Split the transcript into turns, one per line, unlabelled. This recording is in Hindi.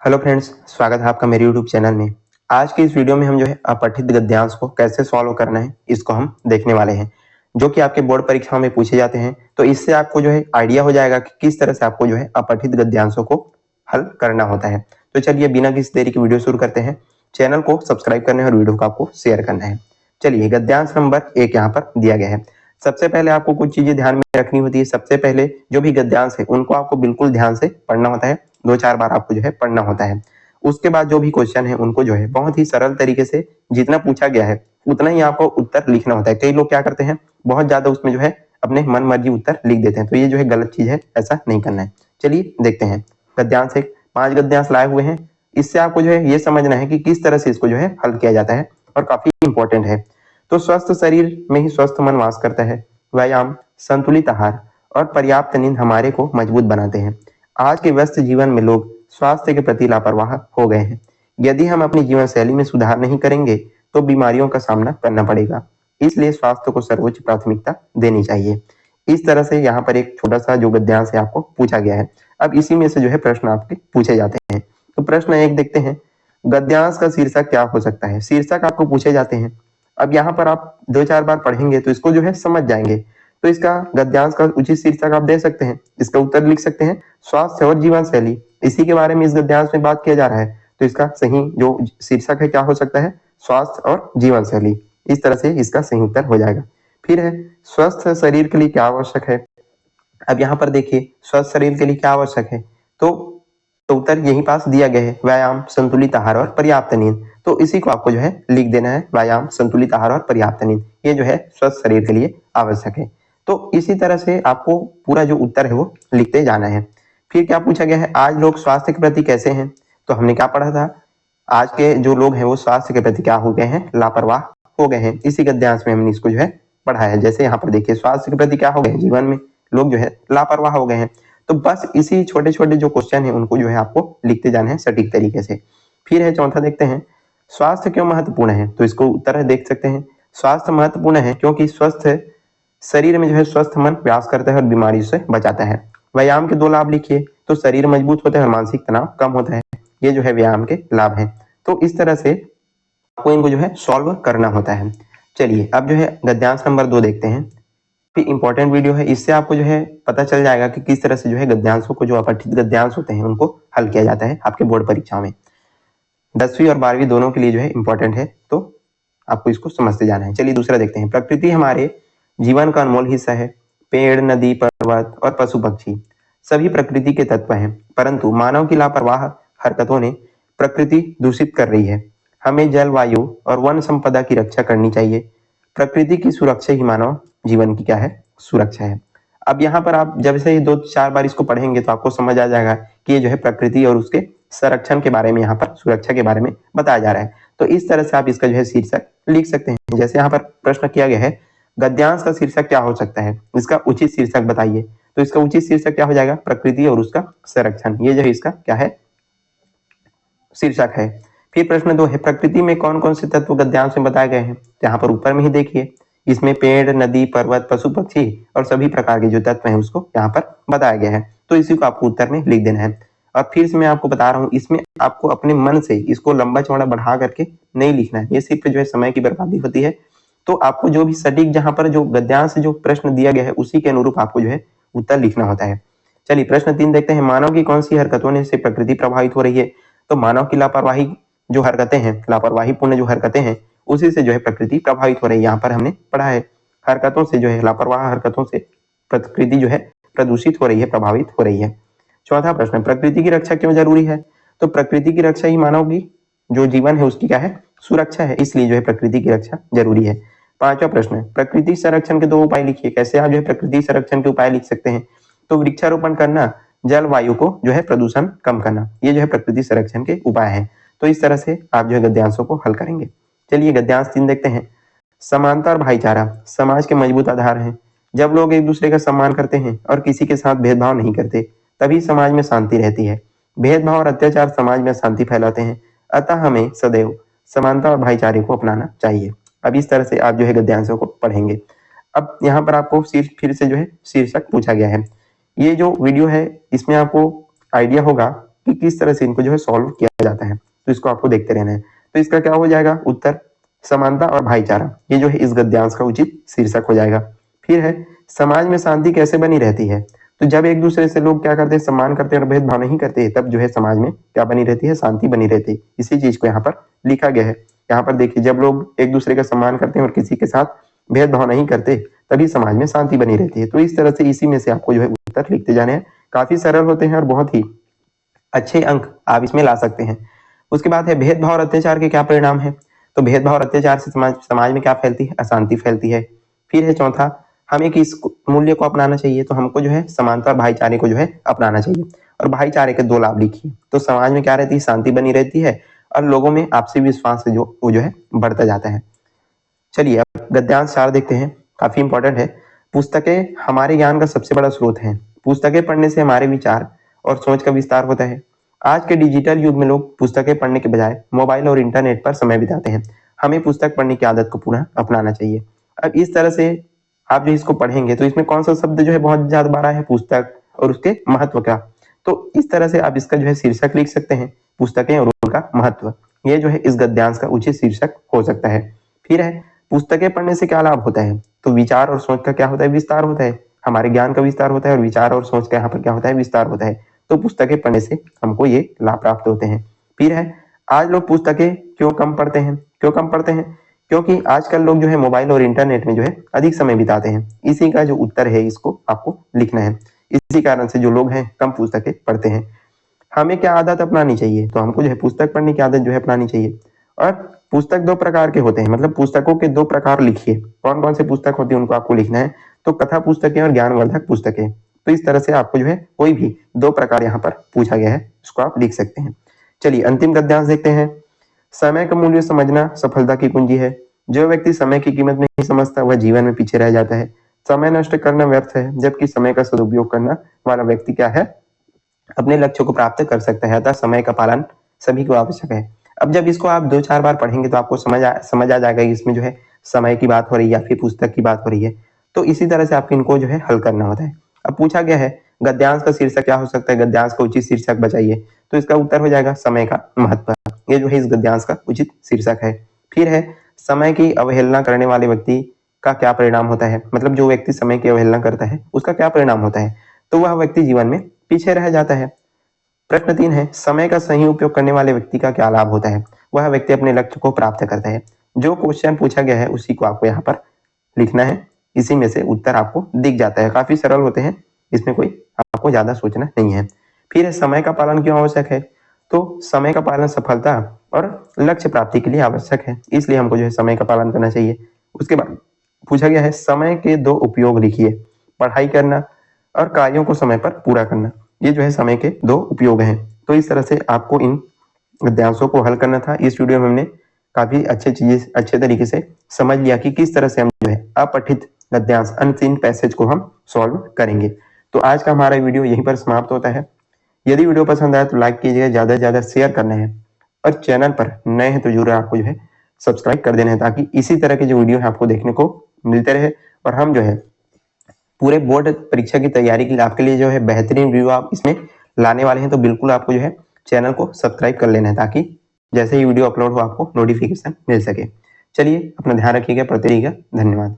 हेलो फ्रेंड्स, स्वागत है आपका मेरे यूट्यूब चैनल में। आज के इस वीडियो में हम जो है अपठित गद्यांश को कैसे सॉल्व करना है इसको हम देखने वाले हैं, जो कि आपके बोर्ड परीक्षाओं में पूछे जाते हैं। तो इससे आपको जो है आइडिया हो जाएगा कि किस तरह से आपको जो है अपठित गद्यांशों को हल करना होता है। तो चलिए बिना किसी देरी की वीडियो शुरू करते हैं। चैनल को सब्सक्राइब करना है और वीडियो को आपको शेयर करना है। चलिए, गद्यांश नंबर 1 यहाँ पर दिया गया है। सबसे पहले आपको कुछ चीजें ध्यान में रखनी होती है। सबसे पहले जो भी गद्यांश है उनको आपको बिल्कुल ध्यान से पढ़ना होता है, 2-4 बार आपको जो है पढ़ना होता है। उसके बाद जो भी क्वेश्चन है उनको जो है बहुत ही सरल तरीके से जितना पूछा गया है उतना ही आपको उत्तर लिखना होता है। कई लोग क्या करते हैं, बहुत ज्यादा उसमें जो है अपने मन मर्जी उत्तर लिख देते हैं, तो ये जो है गलत चीज है, ऐसा नहीं करना है। चलिए देखते हैं। गद्यांश एक 5 गद्यांश लाए हुए हैं। इससे आपको जो है ये समझना है कि किस तरह से इसको जो है हल किया जाता है और काफी इंपॉर्टेंट है। तो स्वस्थ शरीर में ही स्वस्थ मन वास करता है। व्यायाम, संतुलित आहार और पर्याप्त नींद हमारे को मजबूत बनाते हैं। आज के व्यस्त जीवन में लोग स्वास्थ्य के प्रति लापरवाह हो गए हैं। यदि हम अपनी जीवन शैली में सुधार नहीं करेंगे तो बीमारियों का सामना करना पड़ेगा। इसलिए स्वास्थ्य को सर्वोच्च प्राथमिकता देनी चाहिए। इस तरह से यहाँ पर एक छोटा सा जो गद्यांश है आपको पूछा गया है। अब इसी में से जो है प्रश्न आपके पूछे जाते हैं। तो प्रश्न 1 देखते हैं, गद्यांश का शीर्षक क्या हो सकता है। शीर्षक आपको पूछे जाते हैं। अब यहाँ पर आप 2-4 बार पढ़ेंगे तो इसको जो है समझ जाएंगे। तो इसका गद्यांश का उचित शीर्षक आप दे सकते हैं। इसका उत्तर लिख सकते हैं, स्वास्थ्य और जीवन शैली। इसी के बारे में इस गद्यांश में बात किया जा रहा है, तो इसका सही जो शीर्षक है क्या हो सकता है, स्वास्थ्य और जीवन शैली। इस तरह से इसका सही उत्तर हो जाएगा। फिर है, स्वस्थ शरीर के लिए क्या आवश्यक है। अब यहाँ पर देखिए, स्वस्थ शरीर के लिए क्या आवश्यक है, तो उत्तर यहीं पास दिया गया है, व्यायाम, संतुलित आहार और पर्याप्त नींद। तो इसी को आपको जो है लिख देना है, व्यायाम, संतुलित आहार और पर्याप्त नींद। ये जो है स्वस्थ शरीर के लिए आवश्यक है। तो इसी तरह से आपको पूरा जो उत्तर है वो लिखते जाना है। फिर क्या पूछा गया है, आज लोग स्वास्थ्य के प्रति कैसे हैं। तो हमने क्या पढ़ा था, आज के जो लोग हैं वो स्वास्थ्य के प्रति क्या हो गए हैं, लापरवाह हो गए हैं। इसी गद्यांश में हमने इसको जो है पढ़ा है। जैसे यहाँ पर देखिए, स्वास्थ्य के प्रति क्या हो गए, जीवन में लोग जो है लापरवाह हो गए हैं। तो बस इसी छोटे छोटे जो क्वेश्चन है उनको जो है आपको लिखते जाना है सटीक तरीके से। फिर है चौथा देखते हैं, स्वास्थ्य क्यों महत्वपूर्ण है। तो इसको उत्तर देख सकते हैं, स्वास्थ्य महत्वपूर्ण है क्योंकि स्वस्थ शरीर में जो है स्वस्थ मन व्यास करता है और बीमारी से बचाता है। व्यायाम के 2 लाभ लिखिए। तो शरीर मजबूत होता है और मानसिक तनाव कम होता है। ये जो है व्यायाम के लाभ हैं। तो इस तरह से आपको इनको जो है सॉल्व करना होता है। चलिए अब जो है गद्यांश नंबर 2 देखते हैं। इंपॉर्टेंट वीडियो है, इससे आपको जो है पता चल जाएगा कि किस तरह से जो है गद्यांशों को, जो अपठित गद्यांश होते हैं उनको हल किया जाता है आपके बोर्ड परीक्षाओं में। 10वीं और 12वीं दोनों के लिए जो है इंपॉर्टेंट है, तो आपको इसको समझते जाना है। चलिए दूसरा देखते हैं, प्रकृति हमारे जीवन का अनमोल हिस्सा है। पेड़, नदी, पर्वत और पशु पक्षी सभी प्रकृति के तत्व हैं, परंतु मानव की लापरवाह हरकतों ने प्रकृति दूषित कर रही है। हमें जल, वायु और वन संपदा की रक्षा करनी चाहिए। प्रकृति की सुरक्षा ही मानव जीवन की क्या है, सुरक्षा है। अब यहाँ पर आप जब से 2-4 बार इसको पढ़ेंगे तो आपको समझ आ जाएगा कि ये जो है प्रकृति और उसके संरक्षण के बारे में, यहाँ पर सुरक्षा के बारे में बताया जा रहा है। तो इस तरह से आप इसका जो है शीर्षक लिख सकते हैं। जैसे यहाँ पर प्रश्न किया गया है, गद्यांश का शीर्षक क्या हो सकता है, इसका उचित शीर्षक बताइए। तो इसका उचित शीर्षक क्या हो जाएगा, प्रकृति और उसका संरक्षण। ये जो है इसका क्या है, शीर्षक है। फिर प्रश्न 2 है, प्रकृति में कौन कौन से तत्व गद्यांश में बताए गए हैं। यहाँ पर ऊपर में ही देखिए, इसमें पेड़, नदी, पर्वत, पशु पक्षी और सभी प्रकार के जो तत्व हैं उसको यहाँ पर बताया गया है। तो इसी को आपको उत्तर में लिख देना है। और फिर से मैं आपको बता रहा हूँ, इसमें आपको अपने मन से इसको लंबा चौड़ा बढ़ा करके नहीं लिखना है, ये सिर्फ जो है समय की बर्बादी होती है। तो आपको जो भी सटीक, जहाँ पर जो गद्यांश से जो प्रश्न दिया गया है उसी के अनुरूप आपको जो है उत्तर लिखना होता है। चलिए प्रश्न 3 देखते हैं, मानव की कौन सी हरकतों से प्रकृति प्रभावित हो रही है। तो मानव की लापरवाही जो हरकतें हैं, लापरवाही पूर्ण जो हरकतें हैं, उसी से जो है प्रकृति प्रभावित हो रही है। यहाँ पर हमने पढ़ा है, हरकतों से जो है, लापरवाह हरकतों से प्रकृति जो है प्रदूषित हो रही है, प्रभावित हो रही है। चौथा प्रश्न, प्रकृति की रक्षा क्यों जरूरी है। तो प्रकृति की रक्षा ही मानव की जो जीवन है उसकी क्या है, सुरक्षा है, इसलिए जो है प्रकृति की रक्षा जरूरी है। 5वां प्रश्न, प्रकृति संरक्षण के 2 उपाय लिखिए। कैसे आप जो है प्रकृति संरक्षण के उपाय लिख सकते हैं। तो वृक्षारोपण करना, जल वायु को जो है प्रदूषण कम करना, ये जो है प्रकृति संरक्षण के उपाय हैं। तो इस तरह से आप जो है गद्यांशों को हल करेंगे। चलिए गद्यांश 3 देखते हैं, समानता और भाईचारा समाज के मजबूत आधार हैं। जब लोग एक दूसरे का सम्मान करते हैं और किसी के साथ भेदभाव नहीं करते, तभी समाज में शांति रहती है। भेदभाव और अत्याचार समाज में शांति फैलाते हैं, अतः हमें सदैव समानता और भाईचारे को अपनाना चाहिए। अब इस तरह से आप जो है गद्यांशों को पढ़ेंगे। अब यहाँ पर आपको फिर से जो है शीर्षक पूछा गया है। ये जो वीडियो है इसमें आपको आइडिया होगा कि किस तरह से इनको जो है सॉल्व किया जाता है। तो इसको आपको देखते रहना है। तो इसका क्या हो जाएगा उत्तर, समानता और भाईचारा। ये जो है इस गद्यांश का उचित शीर्षक हो जाएगा। फिर है समाज में शांति कैसे बनी रहती है। तो जब एक दूसरे से लोग क्या करते हैं, सम्मान करते हैं और भेदभाव नहीं करते, तब जो है समाज में क्या बनी रहती है, शांति बनी रहती है। इसी चीज को यहाँ पर लिखा गया है। यहाँ पर देखिए, जब लोग एक दूसरे का सम्मान करते हैं और किसी के साथ भेदभाव नहीं करते, तभी समाज में शांति बनी रहती है। तो इस तरह से इसी में से आपको जो है उत्तर लिखते जाने हैं। काफी सरल होते हैं और बहुत ही अच्छे अंक आप इसमें ला सकते हैं। उसके बाद है भेदभाव और अत्याचार के क्या परिणाम है। तो भेदभाव और अत्याचार से समाज में क्या फैलती है, अशांति फैलती है। फिर है चौथा, हमें किस मूल्य को अपनाना चाहिए। तो हमको जो है समानता और भाईचारे को जो है अपनाना चाहिए। और भाईचारे के 2 लाभ लिखिए। तो समाज में क्या रहती है, शांति बनी रहती है और लोगों में आपसी विश्वास से वो जो है बढ़ता जाता है। चलिए अब गद्यांश 4 देखते हैं, काफी इंपॉर्टेंट है। पुस्तकें हमारे ज्ञान का सबसे बड़ा स्रोत है। पुस्तकें पढ़ने से हमारे विचार और सोच का विस्तार होता है। आज के डिजिटल युग में लोग पुस्तकें पढ़ने के बजाय मोबाइल और इंटरनेट पर समय बिताते हैं। हमें पुस्तक पढ़ने की आदत को पुनः अपनाना चाहिए। अब इस तरह से आप जो इसको पढ़ेंगे तो इसमें कौन सा शब्द जो है बहुत ज्यादा बड़ा है, पुस्तक और उसके महत्व का। तो इस तरह से आप इसका जो है शीर्षक लिख सकते हैं, पुस्तकें और उनका महत्व। ये जो है इस गद्यांश का उचित शीर्षक हो सकता है। फिर है पुस्तकें पढ़ने से क्या लाभ होता है। तो विचार और सोच का क्या होता है, विस्तार होता है। हमारे ज्ञान का विस्तार होता है और विचार और सोच का यहाँ पर क्या होता है, विस्तार होता है। तो पुस्तकें पढ़ने से हमको ये लाभ प्राप्त होते हैं। फिर है आज लोग पुस्तकें क्यों कम पढ़ते हैं। क्यों कम पढ़ते हैं, क्योंकि आजकल लोग जो है मोबाइल और इंटरनेट में जो है अधिक समय बिताते हैं। इसी का जो उत्तर है इसको आपको लिखना है। इसी कारण से जो लोग हैं कम पुस्तकें पढ़ते हैं। हमें क्या आदत अपनानी चाहिए। तो हमको जो है पुस्तक पढ़ने की आदत जो है अपनानी चाहिए। और पुस्तक 2 प्रकार के होते हैं, मतलब पुस्तकों के 2 प्रकार लिखिए। कौन कौन से पुस्तक होती है उनको आपको लिखना है। तो कथा पुस्तकें और ज्ञानवर्धक पुस्तकें। तो इस तरह से आपको जो है कोई भी 2 प्रकार यहाँ पर पूछा गया है, उसको आप लिख सकते हैं। चलिए अंतिम गद्यांश देखते हैं। समय का मूल्य समझना सफलता की कुंजी है। जो व्यक्ति समय की कीमत नहीं समझता वह जीवन में पीछे रह जाता है। समय नष्ट करना व्यर्थ है, जबकि समय का सदुपयोग करना वाला व्यक्ति क्या है, अपने लक्ष्य को प्राप्त कर सकता है। अतः समय का पालन सभी को आवश्यक है। अब जब इसको आप 2-4 बार पढ़ेंगे तो आपको समझ आ जाएगा कि इसमें जो है समय की बात हो रही है या फिर पुस्तक की बात हो रही है। तो इसी तरह से आपको इनको जो है हल करना होता है। अब पूछा गया है गद्यांश का शीर्षक क्या हो सकता है, गद्यांश का उचित शीर्षक बताइए। तो इसका उत्तर हो जाएगा समय का महत्व। ये जो है इस गद्यांश का उचित शीर्षक है। फिर है समय की अवहेलना करने वाले व्यक्ति का क्या परिणाम होता है। मतलब जो व्यक्ति समय की अवहेलना करता है उसका क्या परिणाम होता है। तो वह व्यक्ति जीवन में पीछे रह जाता है। प्रश्न 3 है समय का सही उपयोग करने वाले व्यक्ति का क्या लाभ होता है। वह व्यक्ति अपने लक्ष्य को प्राप्त करता है। जो क्वेश्चन पूछा गया है उसी को आपको यहाँ पर लिखना है। इसी में से उत्तर आपको दिख जाता है। काफी सरल होते हैं, इसमें कोई आपको ज्यादा सोचना नहीं है। फिर है समय का पालन क्यों आवश्यक है। तो समय का पालन सफलता और लक्ष्य प्राप्ति के लिए आवश्यक है, इसलिए हमको जो है समय का पालन करना चाहिए। उसके बाद पूछा गया है समय के 2 उपयोग लिखिए। पढ़ाई करना और कार्यों को समय पर पूरा करना। ये जो है समय के 2 उपयोग हैं। तो इस तरह से आपको इन गद्यांशों को हल करना था। इस वीडियो में हमने काफी अच्छे तरीके से समझ लिया कि किस तरह से हम जो है अपठित गद्यांश अनसीन पैसेज को हम सॉल्व करेंगे। तो आज का हमारा वीडियो यहीं पर समाप्त होता है। यदि वीडियो पसंद आए तो लाइक कीजिएगा, ज्यादा से ज्यादा शेयर करना है और चैनल पर नए हैं तो जरूर आपको जो है सब्सक्राइब कर देना है, ताकि इसी तरह के जो वीडियो है आपको देखने को मिलते रहे। और हम जो है पूरे बोर्ड परीक्षा की तैयारी के लिए आपके लिए जो है बेहतरीन वीडियो आप इसमें लाने वाले हैं। तो बिल्कुल आपको जो है चैनल को सब्सक्राइब कर लेना है, ताकि जैसे ही वीडियो अपलोड हो आपको नोटिफिकेशन मिल सके। चलिए अपना ध्यान रखिएगा, पढ़ते रहिएगा। धन्यवाद।